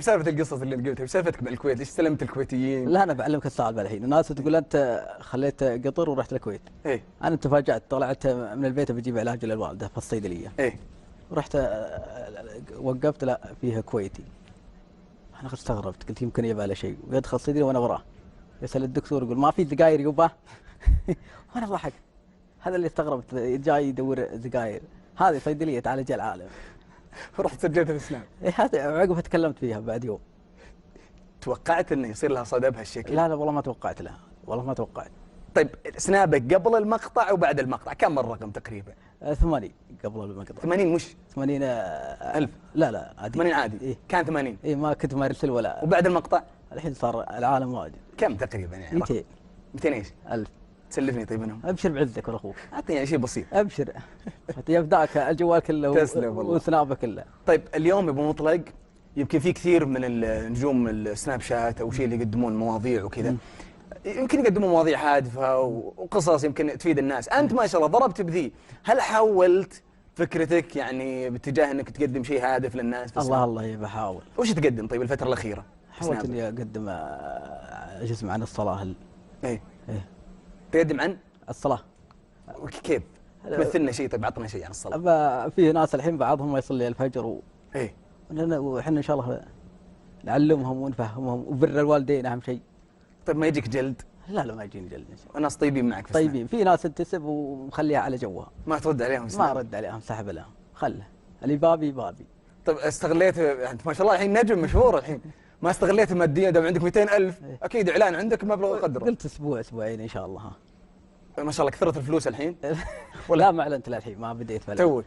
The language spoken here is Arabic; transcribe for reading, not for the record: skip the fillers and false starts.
سالفه القصص اللي قلتها، وش سالفتك مع الكويت؟ ليش استلمت الكويتيين؟ لا انا بعلمك السالفه الحين. الناس تقول انت خليت قطر ورحت الكويت. ايه انا تفاجات، طلعت من البيت بجيب علاج للوالده في الصيدليه. ايه رحت وقفت، لا فيها كويتي. انا استغربت، قلت يمكن يبغى له شيء، ويدخل الصيدليه وانا وراه يسال الدكتور يقول ما في سجاير يبا. وانا ضحك. هذا اللي استغربت، جاي يدور سجاير. هذه صيدليه تعالج العالم. رحت سجلت الاسنان. إيه هذا عقب تكلمت فيها بعد يوم. توقعت انه يصير لها صدى بهالشكل؟ لا والله ما توقعت لها، والله ما توقعت. طيب سنابك قبل المقطع وبعد المقطع كم الرقم تقريبا؟ 80 قبل المقطع. 80 مش 80 ألف؟ لا عادي. 80 عادي؟ إيه؟ كان 80؟ إيه ما كنت ما ارسل ولا. وبعد المقطع؟ الحين صار العالم واجد. كم تقريبا يعني؟ 200. 200 ايش؟ 1000. تسلفني طيب منهم؟ ابشر بعزك واخوك. اعطني يعني شيء بسيط. ابشر. يفداك الجوال كله تسلم والله. وسنابه كله. طيب اليوم ابو مطلق، يمكن في كثير من النجوم السناب شات او شيء اللي يقدمون مواضيع وكذا، يمكن يقدمون مواضيع هادفه وقصص يمكن تفيد الناس. انت ما شاء الله ضربت بذي، هل حولت فكرتك يعني باتجاه انك تقدم شيء هادف للناس في السناب؟ الله بحاول. وش تقدم طيب الفتره الاخيره؟ حاولت اني اقدم جزء عن الصلاه. ايه تقدم عن الصلاه. كيف؟ مثلنا شيء، طيب عطنا شيء عن الصلاه. في ناس الحين بعضهم ما يصلي الفجر ايه وحنا ان شاء الله نعلمهم ونفهمهم، وبر الوالدين اهم شيء. طيب ما يجيك جلد؟ لا ما يجيني جلد ان شاء الله. الناس طيبين معك في طيبين، في ناس تنتسب ومخليها على جوها. ما ترد عليهم؟ ما ارد عليهم، سحب لهم، خله اللي بابي. طيب استغليت انت ما شاء الله الحين نجم مشهور الحين، ما استغليت ماديا؟ دام عندك 200,000 اكيد اعلان عندك مبلغ قدره. قلت اسبوعين ان شاء الله. ما شاء الله كثرت الفلوس الحين. لا ما اعلنت للحين، ما بديت. تو